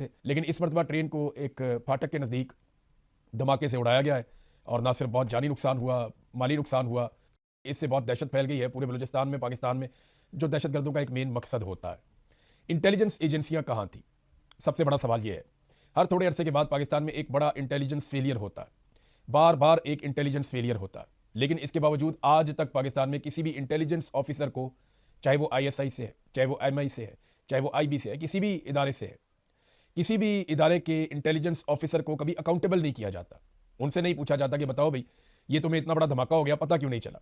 تھے، لیکن اس مرتبہ ٹرین کو ایک پھاٹک کے نزدیک دھماکے سے اڑایا گیا ہے اور نہ صرف بہت جانی نقصان ہوا، مالی نقصان ہوا، اس سے بہت دہشت پھیل گئی ہے پورے بلوچستان میں، پاکستان میں، جو دہشت گردوں کا ایک مین مقصد ہوتا ہے۔ انٹیلیجنس ایجنسیاں کہاں تھیں؟ سب سے بڑا سوال یہ ہے۔ ہر تھوڑے عرصے کے بعد پاکستان میں ایک بڑا انٹیلیجنس فیلئر ہوتا ہے، بار بار ایک انٹیلیجنس فیلئر ہوتا ہے، لیکن اس کے باوجود آج تک پاکستان میں کسی بھی انٹیلیجنس آفیسر کو، چاہے وہ آئی ایس آئی سے ہے، چاہے وہ ایم آئی سے ہے، چاہے وہ آئی بی سے ہے، کسی بھی ادارے سے ہے، کسی بھی ادارے کے انٹیلیجنس آفیسر کو کبھی اکاؤنٹیبل نہیں کیا جاتا۔ ان سے نہیں پوچھا جاتا کہ بتاؤ بھائی یہ تمہیں اتنا بڑا دھماکہ ہو گیا، پتہ کیوں نہیں چلا،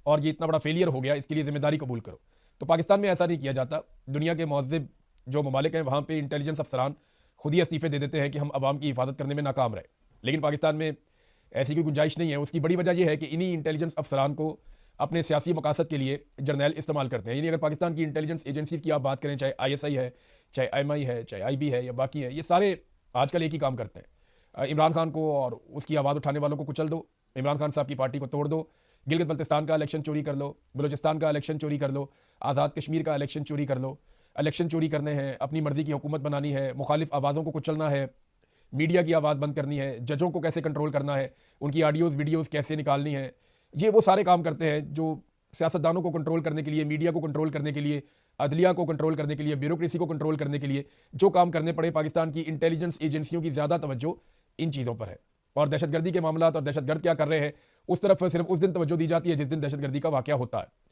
اور یہ اتنا بڑا فیلئر ہو گیا، اس کے لیے ذمہ داری قبول کرو۔ تو پاکستان میں ایسا نہیں کیا جاتا۔ دنیا کے مہذب جو ممالک ہیں وہاں پہ انٹیلیجنس افسران خود ہی استعفے دے دیتے ہیں کہ ہم عوام کی حفاظت کرنے میں ناکام رہے، لیکن پاکستان میں ایسی کوئی گنجائش نہیں ہے۔ اس کی بڑی وجہ یہ ہے کہ انہی انٹیلیجنس افسران کو اپنے سیاسی مقاصد کے لیے جرنیل استعمال کرتے ہیں۔ یعنی اگر پاکستان کی انٹیلیجنس ایجنسیز کی آپ بات کریں، چاہے آئی ایس آئی ہے، چاہے ایم آئی ہے، چاہے آئی بی ہے یا باقی ہے، یہ سارے آج کل ایک ہی کام کرتے ہیں۔ عمران خان کو اور اس کی آواز اٹھانے والوں کو کچل دو، عمران خان صاحب کی پارٹی کو توڑ دو، گلگت بلتستان کا الیکشن چوری کر لو، بلوچستان کا الیکشن چوری کر لو، آزاد کشمیر کا الیکشن چوری کر لو۔ الیکشن چوری کرنے ہیں، اپنی مرضی کی حکومت بنانی ہے، مخالف آوازوں کو کچلنا ہے، میڈیا کی آواز بند کرنی ہے، ججوں کو کیسے کنٹرول کرنا ہے، ان کی آڈیوز ویڈیوز کیسے نکالنی ہے، یہ وہ سارے کام کرتے ہیں جو سیاستدانوں کو کنٹرول کرنے کے لیے، میڈیا کو کنٹرول کرنے کے لیے، عدلیہ کو کنٹرول کرنے کے لیے، بیوروکریسی کو کنٹرول کرنے کے لیے جو کام کرنے پڑے۔ پاکستان کی انٹیلیجنس ایجنسیوں کی زیادہ توجہ ان چیزوں پر ہے، اور دہشت گردی کے معاملات اور دہشت گرد کیا کر رہے ہیں اس طرف صرف اس دن توجہ دی جاتی ہے جس دن دہشت گردی کا واقعہ ہوتا ہے۔